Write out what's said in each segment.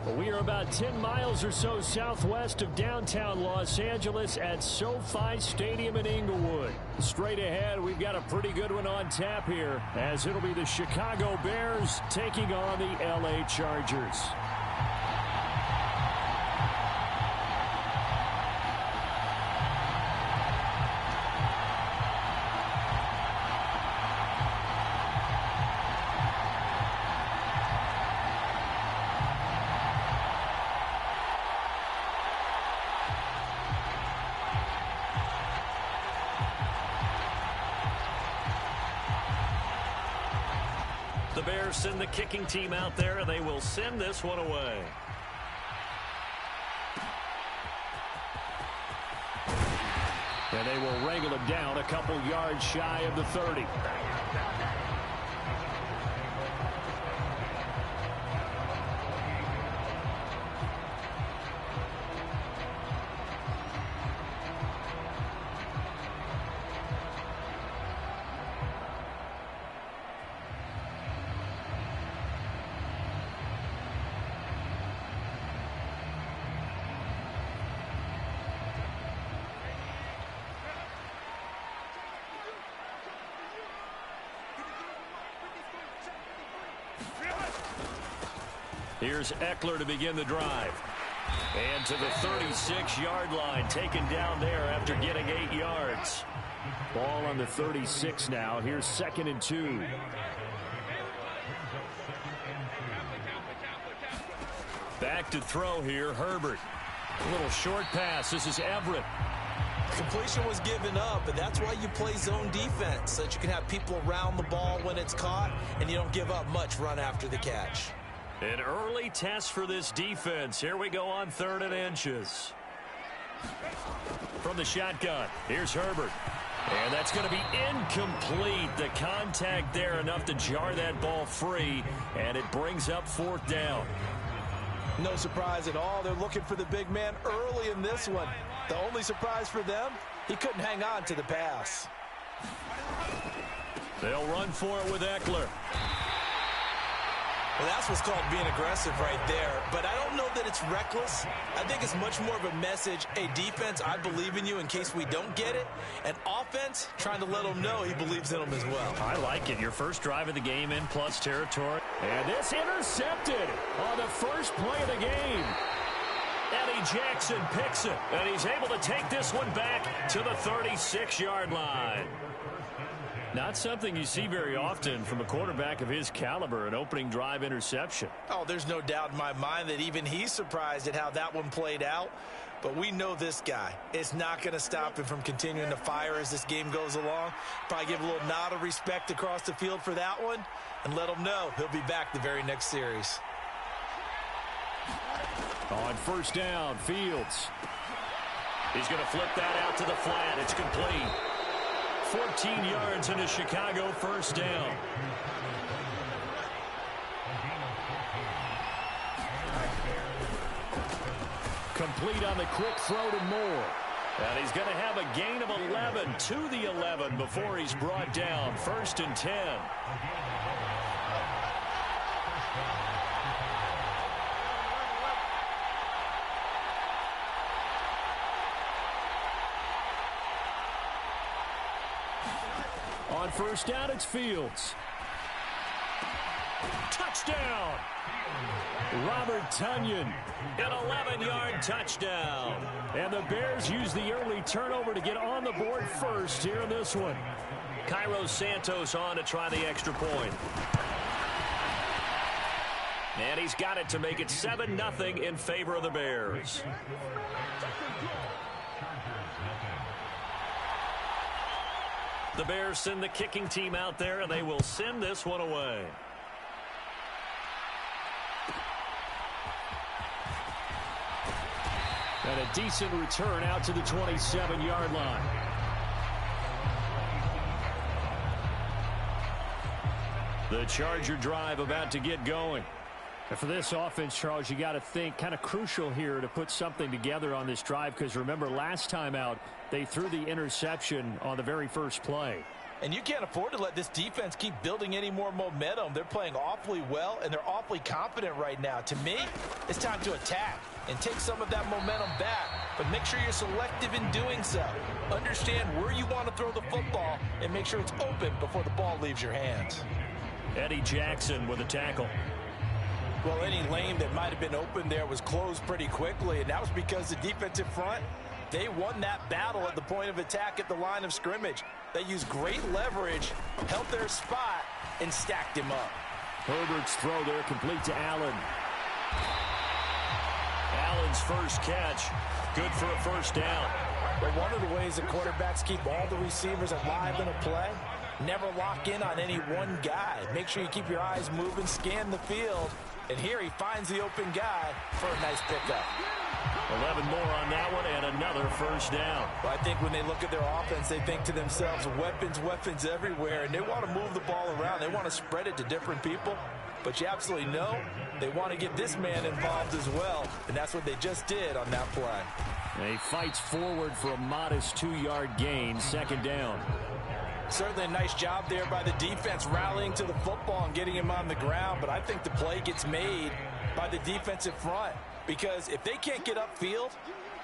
Well, we are about 10 miles or so southwest of downtown Los Angeles at SoFi Stadium in Inglewood. Straight ahead, we've got a pretty good one on tap here, as it'll be the Chicago Bears taking on the LA Chargers. The Bears send the kicking team out there, and they will send this one away. And they will wrangle it down a couple yards shy of the 30. Here's Eckler to begin the drive. And to the 36-yard line, taken down there after getting 8 yards. Ball on the 36 now. Here's 2nd and 2. Back to throw here, Herbert. A little short pass. This is Everett. Completion was given up, but that's why you play zone defense, so that you can have people around the ball when it's caught, and you don't give up much run after the catch. An early test for this defense. Here we go on 3rd and inches. From the shotgun, here's Herbert. And that's going to be incomplete. The contact there enough to jar that ball free, and it brings up 4th down. No surprise at all. They're looking for the big man early in this one. The only surprise for them, he couldn't hang on to the pass. They'll run for it with Eckler. Well, that's what's called being aggressive right there. But I don't know that it's reckless. I think it's much more of a message. Hey, defense, I believe in you in case we don't get it. And offense, trying to let him know he believes in them as well. I like it. Your first drive of the game in plus territory. And this intercepted on the first play of the game. Eddie Jackson picks it. And he's able to take this one back to the 36-yard line. Not something you see very often from a quarterback of his caliber, an opening drive interception. Oh, there's no doubt in my mind that even he's surprised at how that one played out. But we know this guy. It's not going to stop him from continuing to fire as this game goes along. Probably give a little nod of respect across the field for that one and let him know he'll be back the very next series. On 1st down, Fields. He's going to flip that out to the flat. It's complete. 14 yards in a Chicago 1st down. Complete on the quick throw to Moore. And he's going to have a gain of 11 to the 11 before he's brought down. 1st and 10. On 1st down, it's Fields. Touchdown! Robert Tonyan. An 11-yard touchdown. And the Bears use the early turnover to get on the board first here in this one. Cairo Santos on to try the extra point. And he's got it to make it 7-0 in favor of the Bears. The Bears send the kicking team out there, and they will send this one away. And a decent return out to the 27-yard line. The Charger drive about to get going. And for this offense, Charles, you got to think kind of crucial here to put something together on this drive, because remember last time out they threw the interception on the very first play. And you can't afford to let this defense keep building any more momentum. They're playing awfully well, and they're awfully confident right now. To me, it's time to attack and take some of that momentum back, but make sure you're selective in doing so. Understand where you want to throw the football and make sure it's open before the ball leaves your hands. Eddie Jackson with a tackle. Well, any lane that might have been open there was closed pretty quickly, and that was because the defensive front, they won that battle at the point of attack at the line of scrimmage. They used great leverage, held their spot, and stacked him up. Herbert's throw there complete to Allen. Allen's first catch, good for a first down. But one of the ways that quarterbacks keep all the receivers alive in a play, never lock in on any one guy. Make sure you keep your eyes moving, scan the field, and here he finds the open guy for a nice pickup. 11 more on that one and another first down. Well, I think when they look at their offense, they think to themselves, weapons, weapons everywhere, and they want to move the ball around. They want to spread it to different people, but you absolutely know they want to get this man involved as well, and that's what they just did on that play. And he fights forward for a modest 2-yard gain, second down. Certainly a nice job there by the defense rallying to the football and getting him on the ground, but I think the play gets made by the defensive front. Because if they can't get upfield,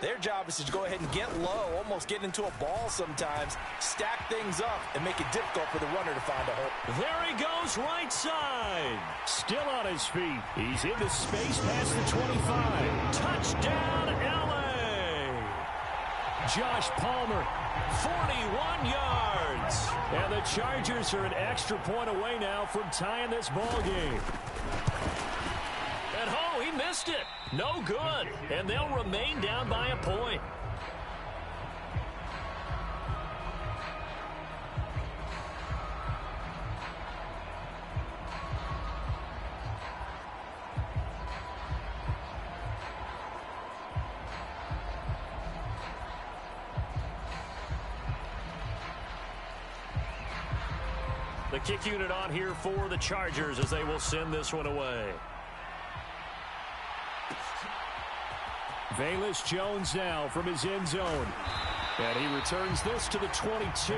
their job is to go ahead and get low, almost get into a ball sometimes, stack things up, and make it difficult for the runner to find a hole. There he goes, right side. Still on his feet. He's into space past the 25. Touchdown, L.A. Josh Palmer, 41 yards. And the Chargers are an extra point away now from tying this ball game. And oh, he missed it. No good. And they'll remain down by a point. The kick unit on here for the Chargers as they will send this one away. Velus Jones now from his end zone. And he returns this to the 22.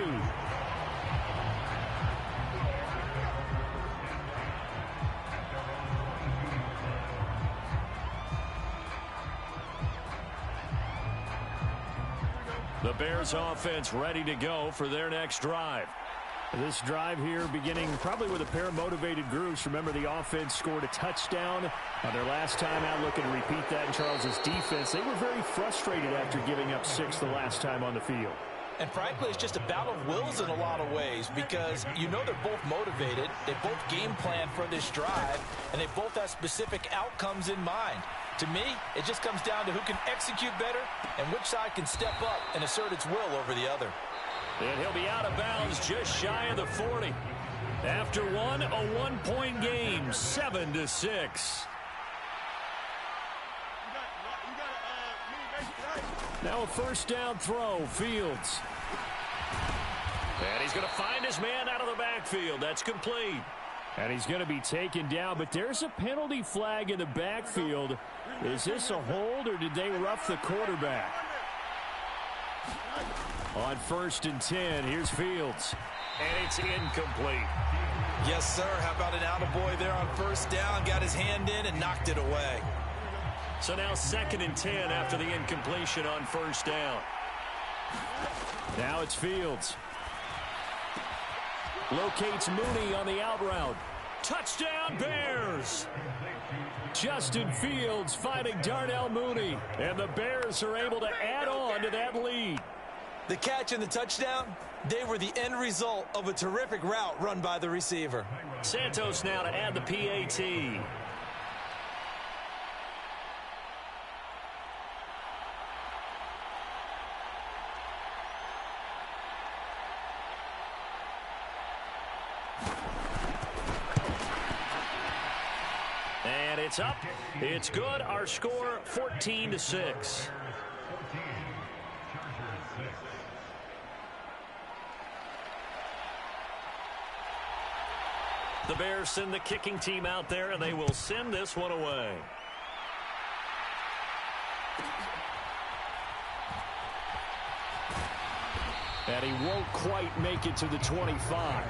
The Bears offense ready to go for their next drive. This drive here beginning probably with a pair of motivated groups. Remember, the offense scored a touchdown on their last time out. Looking to repeat that in Charles's defense. They were very frustrated after giving up 6 the last time on the field. And frankly, it's just a battle of wills in a lot of ways because you know they're both motivated. They both game plan for this drive, and they both have specific outcomes in mind. To me, it just comes down to who can execute better and which side can step up and assert its will over the other. And he'll be out of bounds just shy of the 40. After one, a 1-point game, 7-6. Now a first down throw, Fields. And he's going to find his man out of the backfield. That's complete. And he's going to be taken down, but there's a penalty flag in the backfield. Is this a hold, or did they rough the quarterback? On 1st and 10, here's Fields. And it's incomplete. Yes, sir. How about an attaboy there on first down? Got his hand in and knocked it away. So now 2nd and 10 after the incompletion on first down. Now it's Fields. Locates Mooney on the out route. Touchdown, Bears! Justin Fields fighting Darnell Mooney. And the Bears are able to add on to that lead. The catch and the touchdown, they were the end result of a terrific route run by the receiver. Santos now to add the PAT. And it's up. It's good. Our score 14-6. The Bears send the kicking team out there, and they will send this one away. And he won't quite make it to the 25.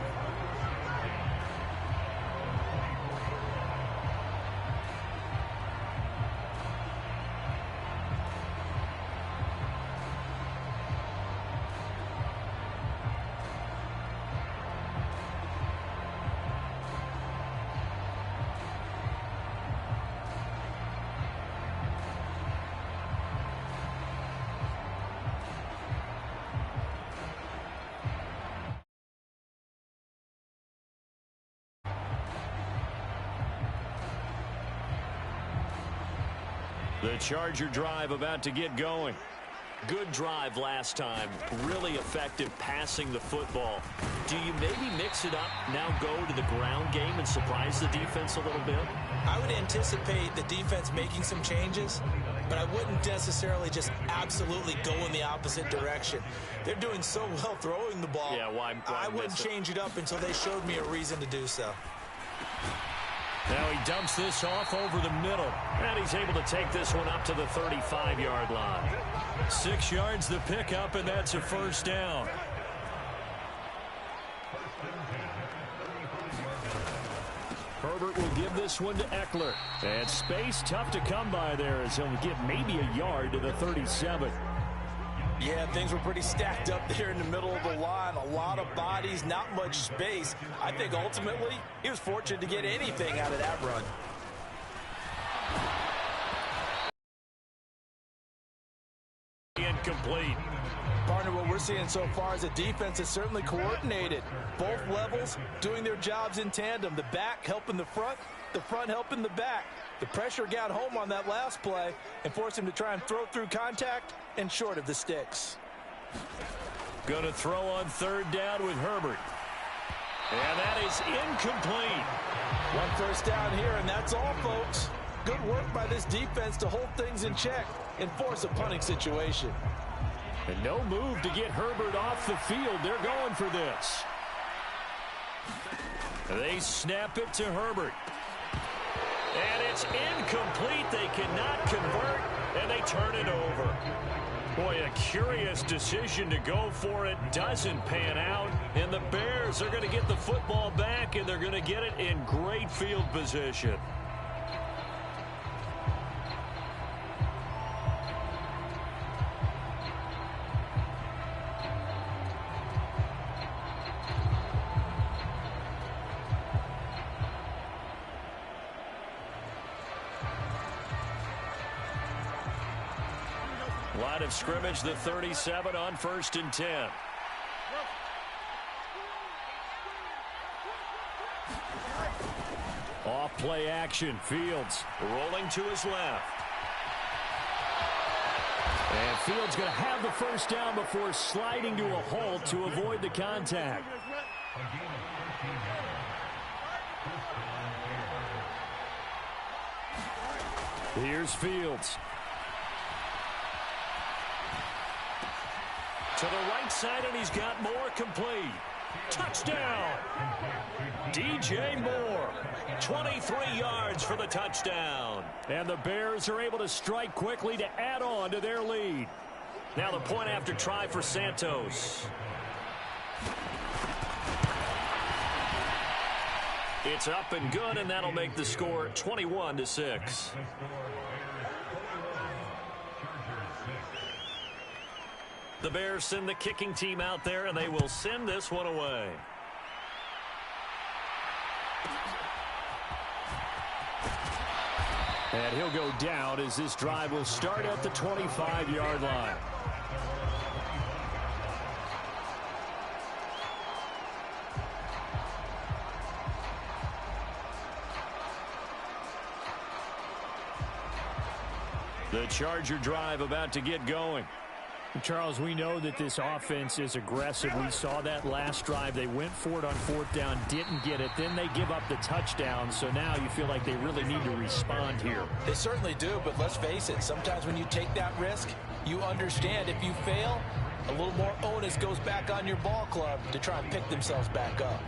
The Charger drive about to get going. Good drive last time. Really effective passing the football. Do you maybe mix it up, now go to the ground game and surprise the defense a little bit? I would anticipate the defense making some changes, but I wouldn't necessarily just absolutely go in the opposite direction. They're doing so well throwing the ball. Yeah, why I wouldn't change it up until they showed me a reason to do so. Now he dumps this off over the middle. And he's able to take this one up to the 35-yard line. 6 yards the pickup, and that's a first down. Herbert will give this one to Eckler. And space tough to come by there as he'll get maybe a yard to the 37. Yeah, things were pretty stacked up there in the middle of the line. A lot of bodies, not much space. I think ultimately he was fortunate to get anything out of that run. Incomplete. Partner, what we're seeing so far is a defense that's certainly coordinated. Both levels doing their jobs in tandem. The back helping the front helping the back. The pressure got home on that last play and forced him to try and throw through contact and short of the sticks. Going to throw on third down with Herbert. And that is incomplete. One first down here, and that's all, folks. Good work by this defense to hold things in check and force a punting situation. And no move to get Herbert off the field. They're going for this. They snap it to Herbert. And it's incomplete. They cannot convert, and they turn it over. Boy, a curious decision to go for it. Doesn't pan out. And the Bears are going to get the football back, and they're going to get it in great field position. Line of scrimmage, the 37 on 1st and 10. Off play action. Fields rolling to his left. And Fields going to have the first down before sliding to a halt to avoid the contact. Here's Fields. To the right side, and he's got Moore complete. Touchdown! DJ Moore, 23 yards for the touchdown. And the Bears are able to strike quickly to add on to their lead. Now the point after try for Santos. It's up and good, and that'll make the score 21-6. The Bears send the kicking team out there, and they will send this one away. And he'll go down as this drive will start at the 25-yard line. The Charger drive about to get going. Charles, we know that this offense is aggressive. We saw that last drive. They went for it on 4th down, didn't get it. Then they give up the touchdown. So now you feel like they really need to respond here. They certainly do, but let's face it. Sometimes when you take that risk, you understand if you fail, a little more onus goes back on your ball club to try and pick themselves back up.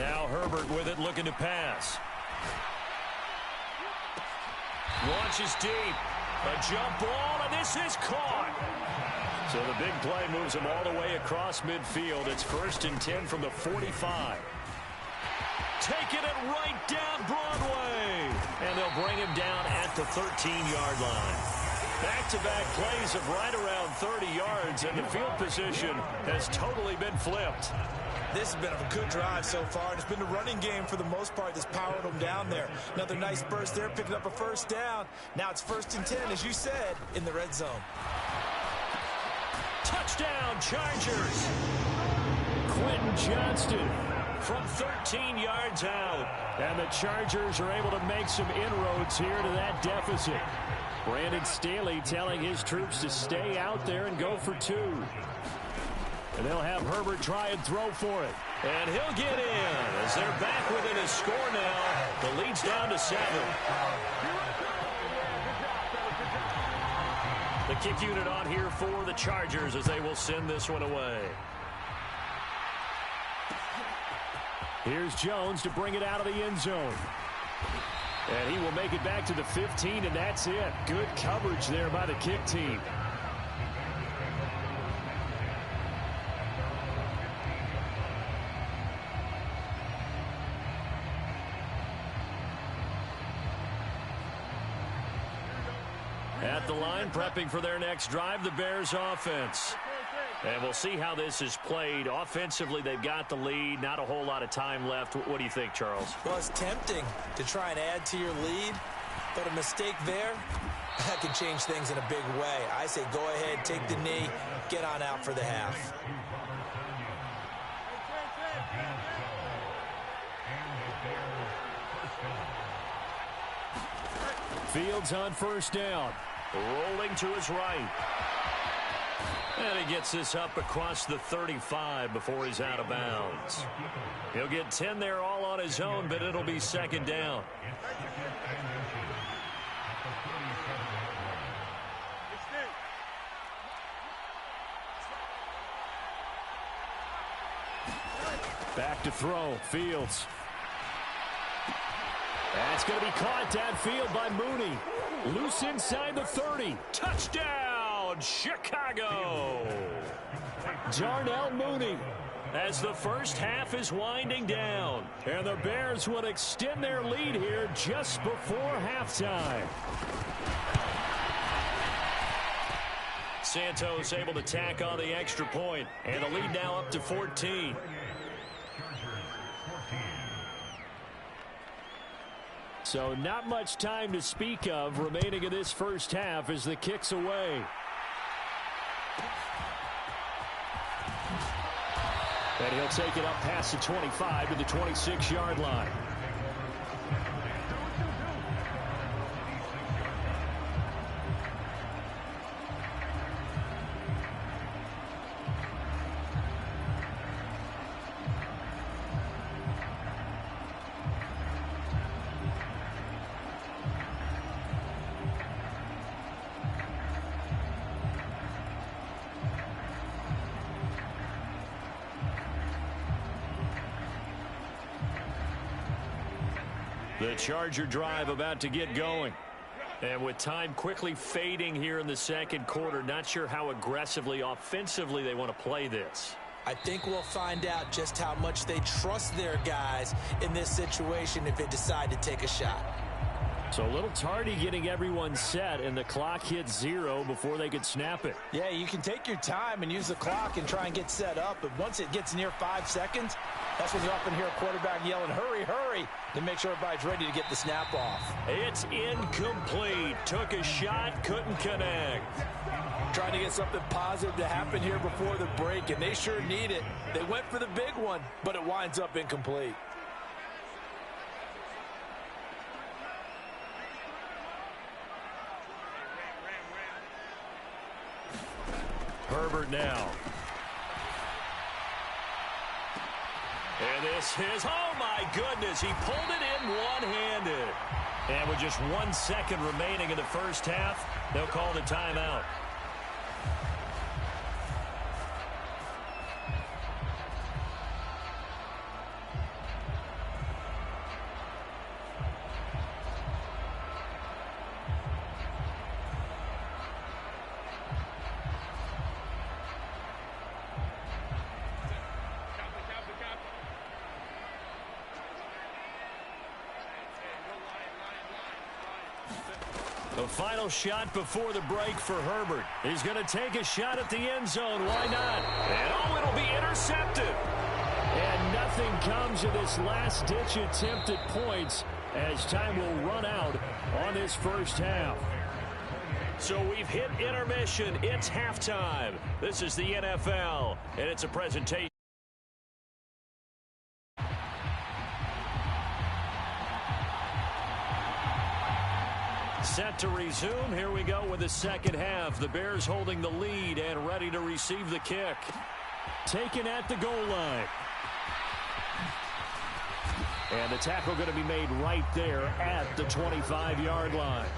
Now Herbert with it, looking to pass. Launches deep. A jump ball, and this is caught. So the big play moves him all the way across midfield. It's 1st and 10 from the 45. Taking it right down Broadway. And they'll bring him down at the 13-yard line. Back-to-back plays of right around 30 yards, and the field position has totally been flipped. This has been a good drive so far, and it's been the running game for the most part that's powered them down there. Another nice burst there, picking up a first down. Now it's 1st and 10, as you said, in the red zone. Touchdown, Chargers. Quentin Johnston from 13 yards out. And the Chargers are able to make some inroads here to that deficit. Brandon Staley telling his troops to stay out there and go for 2. And they'll have Herbert try and throw for it. And he'll get in as they're back within a score now. The lead's down to 7. The kick unit on here for the Chargers as they will send this one away. Here's Jones to bring it out of the end zone. And he will make it back to the 15, and that's it. Good coverage there by the kick team. At the line, prepping for their next drive, the Bears offense. And we'll see how this is played. Offensively, they've got the lead. Not a whole lot of time left. What do you think, Charles? Well, it's tempting to try and add to your lead, but a mistake there, that can change things in a big way. I say go ahead, take the knee, get on out for the half. Fields on 1st down. Rolling to his right. And he gets this up across the 35 before he's out of bounds. He'll get 10 there all on his own, but it'll be 2nd down. Back to throw. Fields. That's going to be caught downfield by Mooney. Loose inside the 30. Touchdown, Chicago. Darnell Mooney as the first half is winding down. And the Bears will extend their lead here just before halftime. Santos able to tack on the extra point, and the lead now up to 14. So not much time to speak of remaining in this first half as the kick's away. And he'll take it up past the 25 to the 26-yard line. The Charger drive about to get going. And with time quickly fading here in the second quarter, not sure how aggressively, offensively they want to play this. I think we'll find out just how much they trust their guys in this situation if they decide to take a shot. So a little tardy getting everyone set, and the clock hits 0 before they could snap it. Yeah, you can take your time and use the clock and try and get set up, but once it gets near 5 seconds, that's when you often hear a quarterback yelling, hurry, hurry, to make sure everybody's ready to get the snap off. It's incomplete. Took a shot, couldn't connect. Trying to get something positive to happen here before the break, and they sure need it. They went for the big one, but it winds up incomplete. Herbert now. And this is, oh my goodness, he pulled it in one-handed. And with just 1 second remaining in the first half, they'll call the timeout. The final shot before the break for Herbert. He's going to take a shot at the end zone. Why not? And oh, it'll be intercepted. And nothing comes of this last-ditch attempt at points as time will run out on this first half. So we've hit intermission. It's halftime. This is the NFL, and it's a presentation. Set to resume. Here we go with the second half. The Bears holding the lead and ready to receive the kick. Taken at the goal line. And the tackle going to be made right there at the 25-yard line.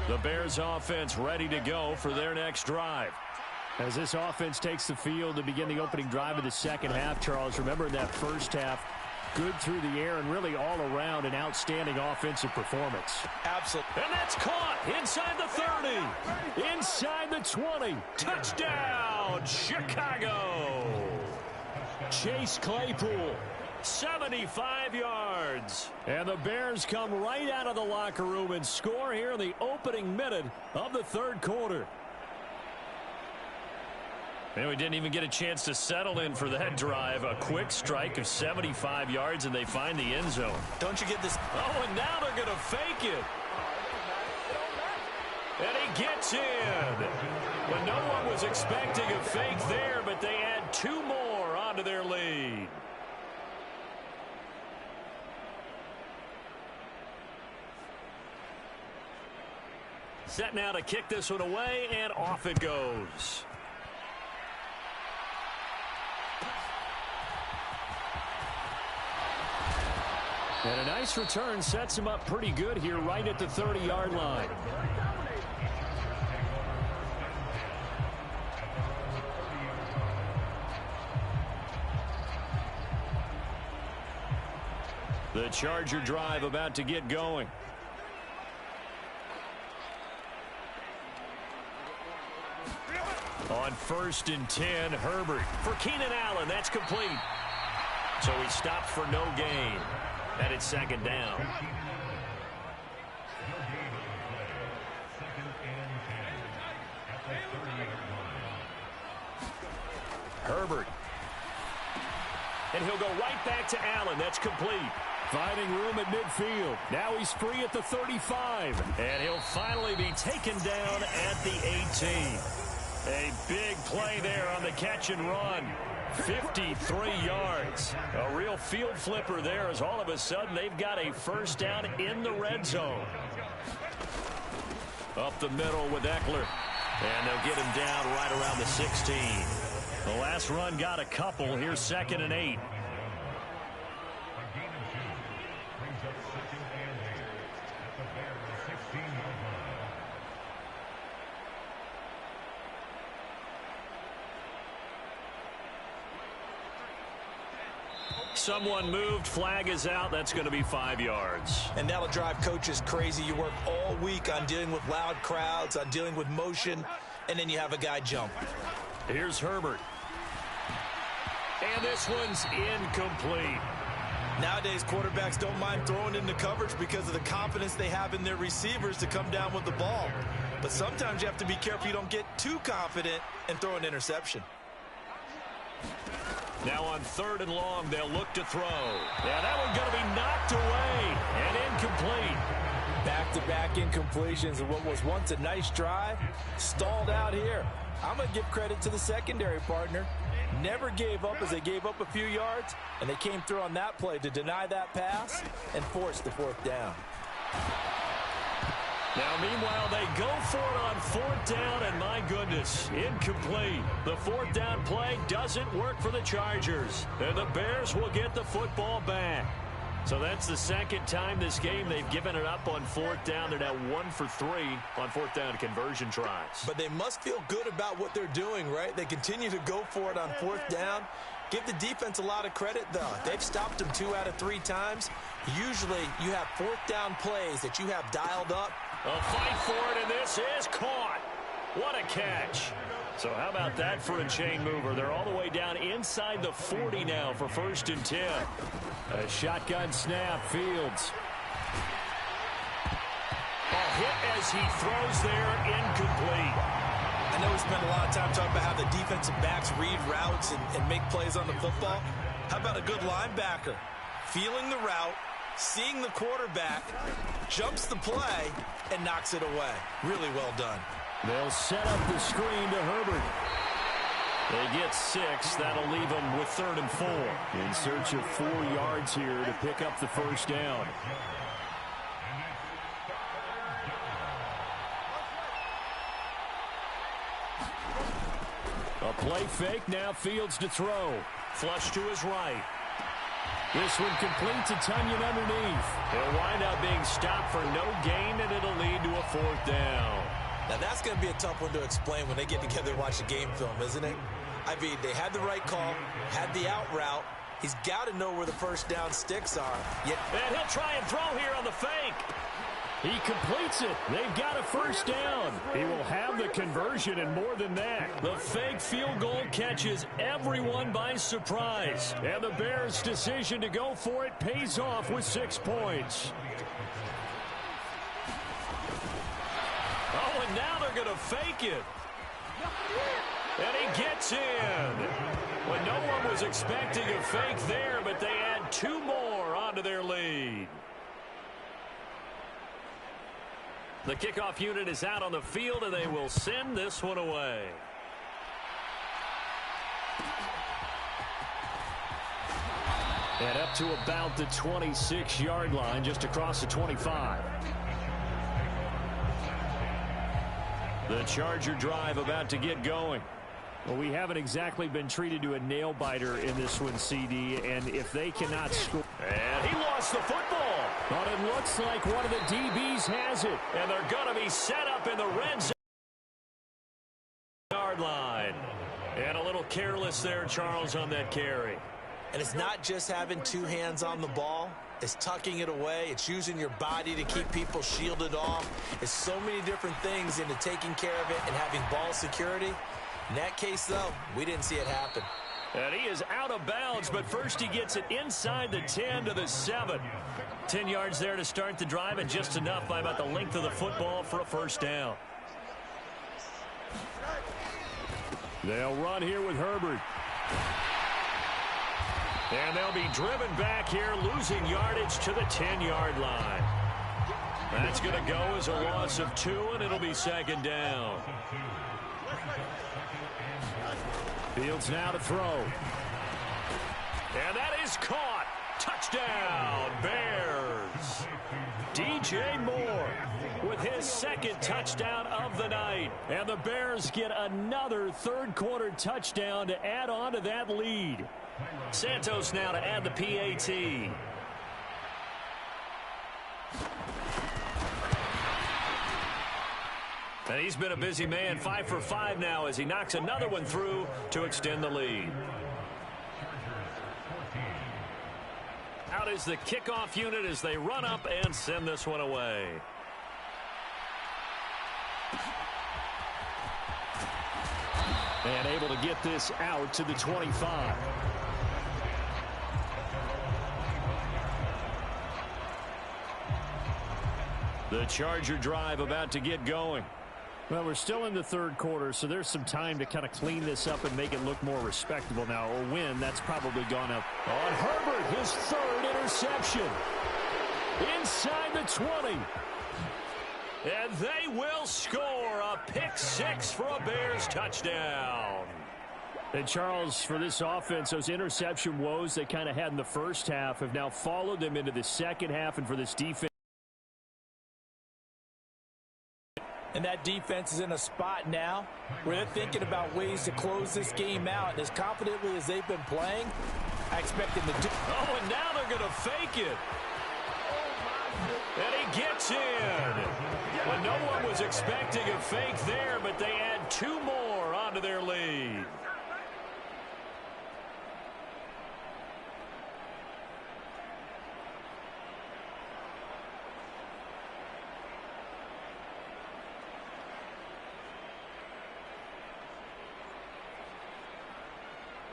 The Bears offense ready to go for their next drive. As this offense takes the field to begin the opening drive of the second half, Charles, remember in that first half, good through the air and really all around an outstanding offensive performance. Absolutely. And that's caught inside the 30, inside the 20. Touchdown, Chicago. Chase Claypool, 75 yards. And the Bears come right out of the locker room and score here in the opening minute of the third quarter. And we didn't even get a chance to settle in for that drive. A quick strike of 75 yards, and they find the end zone. Don't you get this? Oh, and now they're going to fake it. And he gets in. But no one was expecting a fake there, but they add two more onto their lead. Set now to kick this one away, and off it goes. And a nice return sets him up pretty good here right at the 30-yard line. The Charger drive about to get going. On 1st and 10, Herbert for Keenan Allen. That's complete. So he stopped for no gain. And it's second down. Herbert. And he'll go right back to Allen. That's complete. Finding room at midfield. Now he's free at the 35. And he'll finally be taken down at the 18. A big play there on the catch and run. 53 yards. A real field flipper there as all of a sudden they've got a first down in the red zone. Up the middle with Eckler. And they'll get him down right around the 16. The last run got a couple. Here's 2nd and 8. Someone moved. Flag is out. That's going to be 5 yards. And that'll drive coaches crazy. You work all week on dealing with loud crowds, on dealing with motion, and then you have a guy jump. Here's Herbert. And this one's incomplete. Nowadays, quarterbacks don't mind throwing into coverage because of the confidence they have in their receivers to come down with the ball. But sometimes you have to be careful you don't get too confident and throw an interception. Now on 3rd and long, they'll look to throw. Yeah, that one's going to be knocked away and incomplete. Back-to-back incompletions of what was once a nice drive, stalled out here. I'm going to give credit to the secondary partner. Never gave up as they gave up a few yards, and they came through on that play to deny that pass and force the 4th down. Now, meanwhile, they go for it on 4th down, and my goodness, incomplete. The 4th down play doesn't work for the Chargers, and the Bears will get the football back. So that's the second time this game they've given it up on 4th down. They're now 1 for 3 on 4th down conversion tries. But they must feel good about what they're doing, right? They continue to go for it on 4th down. Give the defense a lot of credit, though. They've stopped them 2 out of 3 times. Usually you have 4th down plays that you have dialed up. A fight for it, and this is caught. What a catch. So how about that for a chain mover? They're all the way down inside the 40 now for 1st and 10. A shotgun snap, Fields. A hit as he throws there, incomplete. I know we spent a lot of time talking about how the defensive backs read routes and make plays on the football. How about a good linebacker? Feeling the route, seeing the quarterback, jumps the play, and knocks it away. Really well done. They'll set up the screen to Herbert. They get 6. That'll leave them with 3rd and 4. In search of 4 yards here to pick up the 1st down. A play fake, now Fields to throw. Flush to his right. This one completes, a Tunyon underneath. He'll wind up being stopped for no gain, and it'll lead to a 4th down. Now, that's going to be a tough one to explain when they get together and watch a game film, isn't it? I mean, they had the right call, had the out route. He's got to know where the 1st down sticks are. And he'll try and throw here on the fake. He completes it. They've got a 1st down. He will have the conversion and more than that. The fake field goal catches everyone by surprise. And the Bears' decision to go for it pays off with 6 points. Oh, and now they're going to fake it. And he gets in. When no one was expecting a fake there, but they add 2 more onto their lead. The kickoff unit is out on the field, and they will send this one away. And up to about the 26-yard line, just across the 25. The Charger drive about to get going. Well, we haven't exactly been treated to a nail-biter in this one, CD, and if they cannot score... And he lost the football. But it looks like one of the DBs has it. And they're going to be set up in the red zone. Yard line. And a little careless there, Charles, on that carry. And it's not just having 2 hands on the ball. It's tucking it away. It's using your body to keep people shielded off. It's so many different things into taking care of it and having ball security. In that case, though, we didn't see it happen. And he is out of bounds, but first he gets it inside the 10 to the 7. 10 yards there to start the drive, and just enough by about the length of the football for a 1st down. They'll run here with Herbert. And they'll be driven back here, losing yardage to the 10-yard line. That's going to go as a loss of 2, and it'll be 2nd down. Fields now to throw. And that is caught. Touchdown, Bears. DJ Moore with his 2nd touchdown of the night. And the Bears get another 3rd-quarter touchdown to add on to that lead. Santos now to add the PAT. And he's been a busy man, 5 for 5 now as he knocks another one through to extend the lead. Out is the kickoff unit as they run up and send this one away. And able to get this out to the 25. The Charger drive about to get going. Well, we're still in the 3rd quarter, so there's some time to kind of clean this up and make it look more respectable now. A win, that's probably gone up. On Herbert, his 3rd interception. Inside the 20. And they will score a pick-6 for a Bears touchdown. And, Charles, for this offense, those interception woes they kind of had in the first half have now followed them into the second half, and for this defense. And that defense is in a spot now where they're thinking about ways to close this game out. And as confidently as they've been playing, I expect them to do. Oh, and now they're going to fake it. And he gets in. When no one was expecting a fake there, but they add 2 more onto their lead.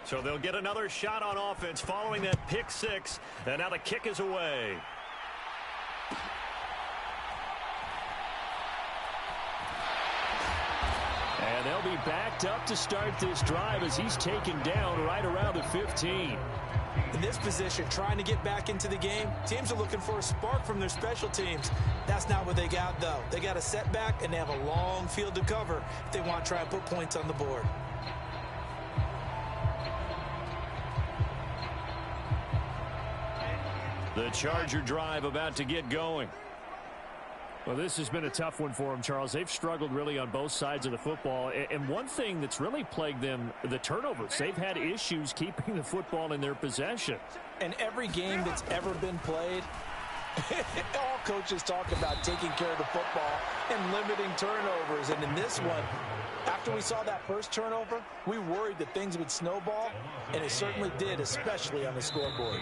So they'll get another shot on offense following that pick six. And now the kick is away. And they'll be backed up to start this drive as he's taken down right around the 15. In this position, trying to get back into the game, teams are looking for a spark from their special teams. That's not what they got, though. They got a setback, and they have a long field to cover if they want to try and put points on the board. The Charger drive about to get going. Well, this has been a tough one for them, Charles. They've struggled really on both sides of the football. And one thing that's really plagued them, the turnovers. They've had issues keeping the football in their possession. And every game that's ever been played, all coaches talk about taking care of the football and limiting turnovers. And in this one, after we saw that first turnover, we worried that things would snowball, and it certainly did, especially on the scoreboard.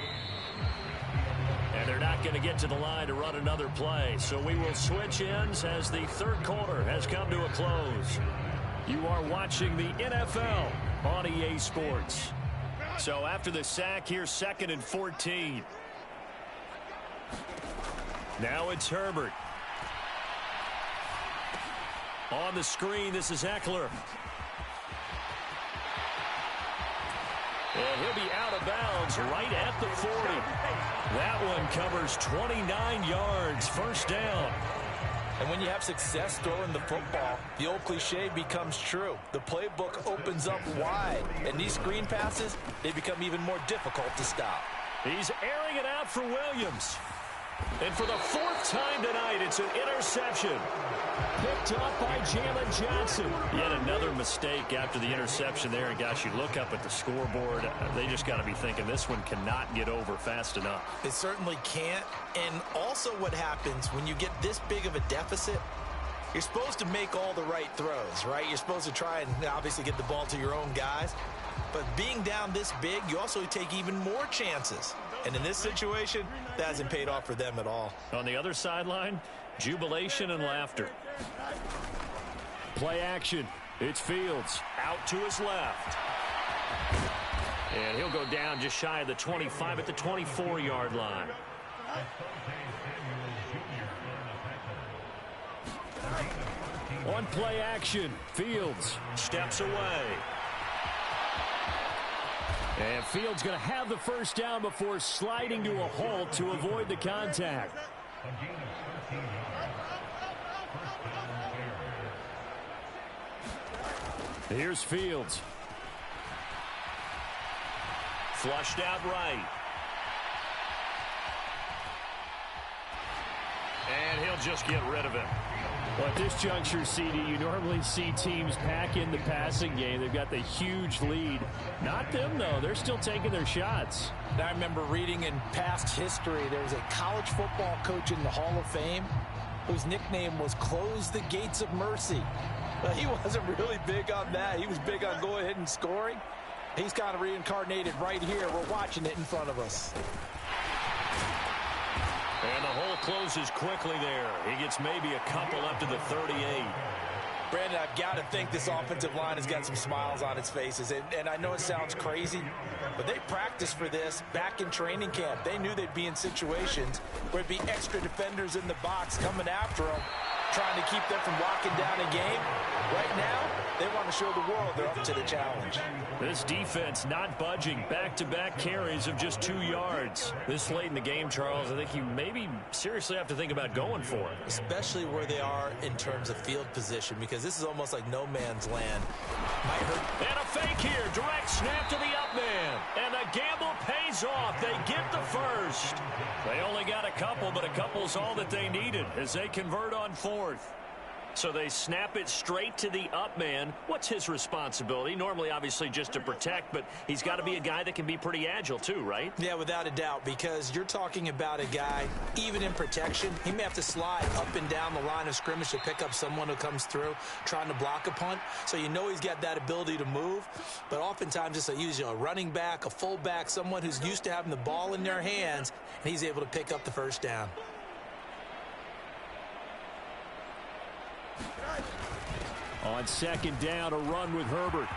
And they're not going to get to the line to run another play. So we will switch ends as the third quarter has come to a close. You are watching the NFL on EA Sports. So after the sack, here's 2nd and 14. Now it's Herbert. On the screen, this is Eckler. And he'll be out of bounds right at the 40. That one covers 29 yards, first down. And when you have success throwing the football, the old cliche becomes true. The playbook opens up wide, and these screen passes, they become even more difficult to stop. He's airing it out for Williams. And for the 4th time tonight, it's an interception. Picked up by Jalen Johnson. Yet another mistake after the interception there. And, gosh, you look up at the scoreboard. They just got to be thinking this one cannot get over fast enough. It certainly can't. And also what happens when you get this big of a deficit, you're supposed to make all the right throws, right? You're supposed to try and obviously get the ball to your own guys. But being down this big, you also take even more chances. And in this situation, that hasn't paid off for them at all. On the other sideline, jubilation and laughter. Play action. It's Fields out to his left. And he'll go down just shy of the 25 at the 24-yard line. On play action, Fields steps away. And Fields going to have the first down before sliding to a halt to avoid the contact. Here's Fields. Flushed out right. And he'll just get rid of it. Well, at this juncture, CD, you normally see teams pack in the passing game. They've got the huge lead. Not them, though. They're still taking their shots. I remember reading in past history, there was a college football coach in the Hall of Fame whose nickname was Close the Gates of Mercy. Well, he wasn't really big on that. He was big on going ahead and scoring. He's kind of reincarnated right here. We're watching it in front of us. And the hole closes quickly there. He gets maybe a couple up to the 38. Brandon, I've got to think this offensive line has got some smiles on its faces. And I know it sounds crazy, but they practiced for this back in training camp. They knew they'd be in situations where it'd be extra defenders in the box coming after them, trying to keep them from locking down a game. Right now, they want to show the world they're up to the challenge. This defense not budging. Back-to-back carries of just 2 yards. This late in the game, Charles, I think you maybe seriously have to think about going for it. Especially where they are in terms of field position, because this is almost like no man's land. Might hurt. And a fake here. Direct snap to the up man. And the gamble pays off. They get the first. They only got a couple, but a couple's all that they needed as they convert on 4th. So they snap it straight to the up man. What's his responsibility? Normally, obviously, just to protect, but he's got to be a guy that can be pretty agile too, right? Yeah, without a doubt, because you're talking about a guy, even in protection, he may have to slide up and down the line of scrimmage to pick up someone who comes through trying to block a punt. So you know he's got that ability to move, but oftentimes it's usually a running back, a fullback, someone who's used to having the ball in their hands, and he's able to pick up the first down. On 2nd down, a run with Herbert.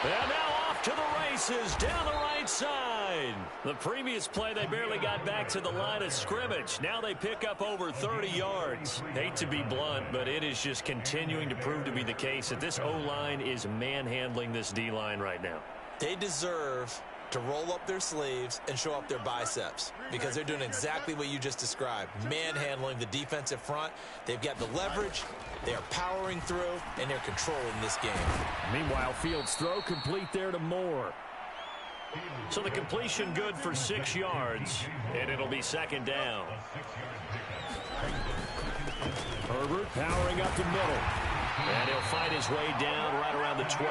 And now off to the races down the right side. The previous play, they barely got back to the line of scrimmage. Now they pick up over 30 yards. Hate to be blunt, but it is just continuing to prove to be the case that this O-line is manhandling this D-line right now. They deserve to roll up their sleeves and show up their biceps because they're doing exactly what you just described, manhandling the defensive front. They've got the leverage, they are powering through, and they're controlling this game. Meanwhile, Fields' throw complete there to Moore. So the completion good for 6 yards, and it'll be second down. Herbert powering up the middle. And he'll fight his way down right around the 12.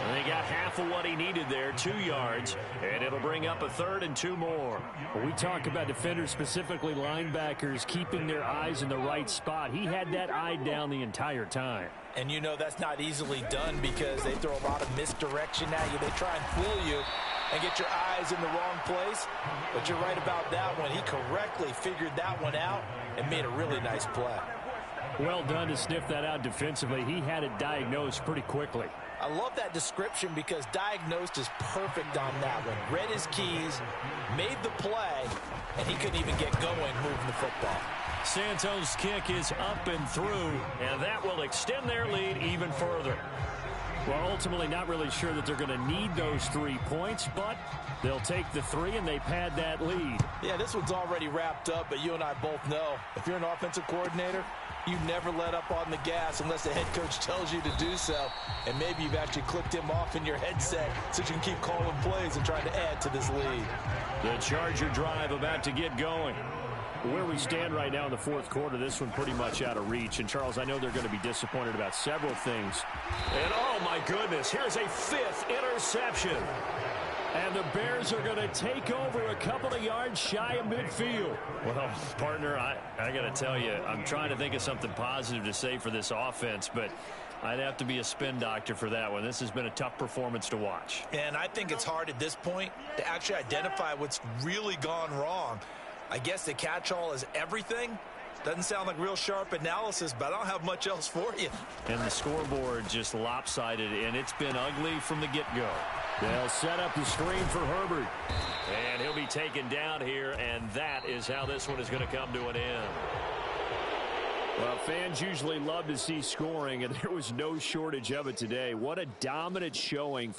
And they got half of what he needed there, 2 yards, and it'll bring up a 3rd and 2 more. When we talk about defenders, specifically linebackers, keeping their eyes in the right spot. He had that eye down the entire time. And you know that's not easily done because they throw a lot of misdirection at you. They try and fool you and get your eyes in the wrong place. But you're right about that one. He correctly figured that one out and made a really nice play. Well done to sniff that out defensively. He had it diagnosed pretty quickly. I love that description because diagnosed is perfect on that one. Read his keys, made the play, and he couldn't even get going moving the football. Santos' kick is up and through, and that will extend their lead even further. Well, ultimately not really sure that they're going to need those 3 points, but they'll take the 3 and they pad that lead. Yeah, this one's already wrapped up, but you and I both know if you're an offensive coordinator, you never let up on the gas unless the head coach tells you to do so. And maybe you've actually clicked him off in your headset so you can keep calling plays and trying to add to this lead. The Charger drive about to get going. Where we stand right now in the 4th quarter, this one pretty much out of reach. And, Charles, I know they're going to be disappointed about several things. And, oh, my goodness, here's a 5th interception. And the Bears are going to take over a couple of yards shy of midfield. Well, partner, I got to tell you, I'm trying to think of something positive to say for this offense, but I'd have to be a spin doctor for that one. This has been a tough performance to watch. And I think it's hard at this point to actually identify what's really gone wrong. I guess the catch-all is everything. Doesn't sound like real sharp analysis, but I don't have much else for you. And the scoreboard just lopsided, and it's been ugly from the get-go. They'll set up the screen for Herbert. And he'll be taken down here, and that is how this one is going to come to an end. Well, fans usually love to see scoring, and there was no shortage of it today. What a dominant showing.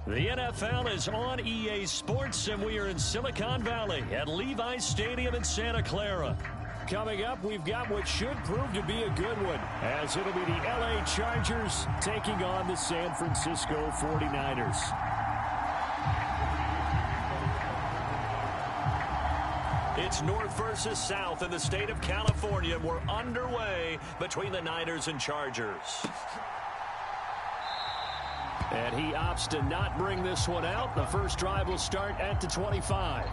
The NFL is on EA Sports, and we are in Silicon Valley at Levi's Stadium in Santa Clara. Coming up, we've got what should prove to be a good one, as it'll be the LA Chargers taking on the San Francisco 49ers. It's north versus south in the state of California. We're underway between the Niners and Chargers. And he opts to not bring this one out. The first drive will start at the 25.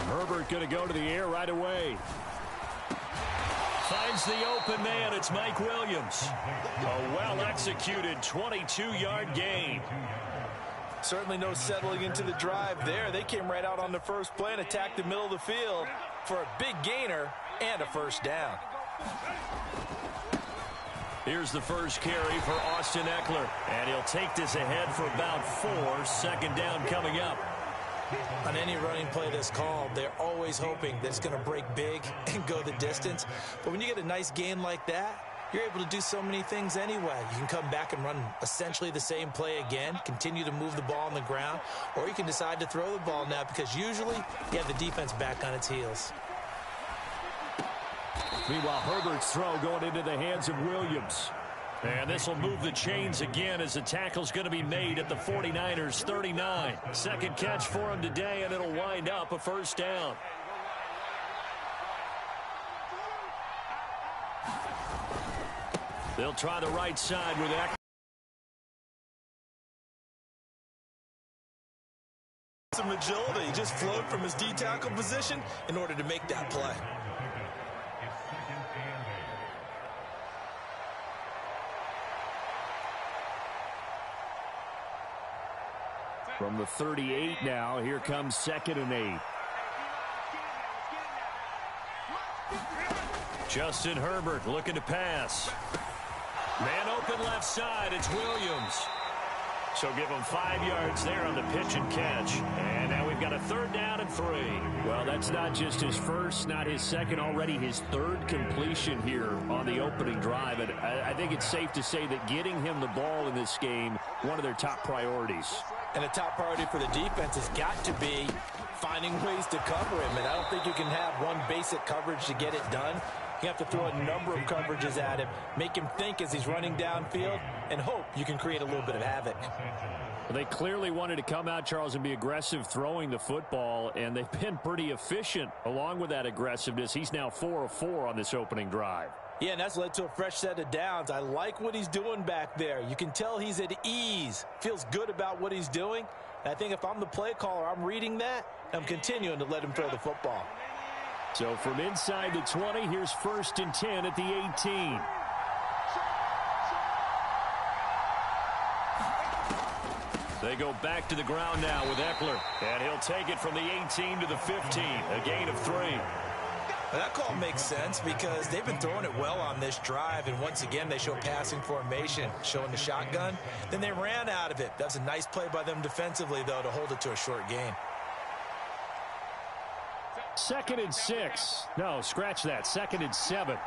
Herbert going to go to the air right away. Finds the open man. It's Mike Williams. A well-executed 22-yard gain. Certainly no settling into the drive there. They came right out on the first play and attacked the middle of the field for a big gainer and a first down. Here's the first carry for Austin Eckler. And he'll take this ahead for about 4. Second down coming up. On any running play that's called, they're always hoping that it's going to break big and go the distance. But when you get a nice gain like that, you're able to do so many things anyway. You can come back and run essentially the same play again, continue to move the ball on the ground, or you can decide to throw the ball now because usually you have the defense back on its heels. Meanwhile, Herbert's throw going into the hands of Williams. And this will move the chains again as the tackle's going to be made at the 49ers 39. Second catch for him today, and it'll wind up a first down. They'll try the right side with Eckler. Some agility. He just flowed from his D-tackle position in order to make that play. From the 38 now, here comes 2nd and 8. Justin Herbert looking to pass. Man open left side, it's Williams. So give him 5 yards there on the pitch and catch. And now we've got a 3rd down and 3. Well, that's not just his first, not his second, already his 3rd completion here on the opening drive. And I think it's safe to say that getting him the ball in this game, one of their top priorities. And the top priority for the defense has got to be finding ways to cover him. And I don't think you can have one basic coverage to get it done. You have to throw a number of coverages at him, make him think as he's running downfield, and hope you can create a little bit of havoc. Well, they clearly wanted to come out, Charles, and be aggressive throwing the football, and they've been pretty efficient along with that aggressiveness. He's now 4 of 4 on this opening drive. Yeah, and that's led to a fresh set of downs. I like what he's doing back there. You can tell he's at ease, feels good about what he's doing. And I think if I'm the play caller, I'm reading that, I'm continuing to let him throw the football. So from inside the 20, here's 1st and 10 at the 18. They go back to the ground now with Eckler. And he'll take it from the 18 to the 15. A gain of 3. Now that call makes sense because they've been throwing it well on this drive. And once again, they show passing formation, showing the shotgun. Then they ran out of it. That's a nice play by them defensively, though, to hold it to a short gain. 2nd and 6. No, scratch that. 2nd and 7.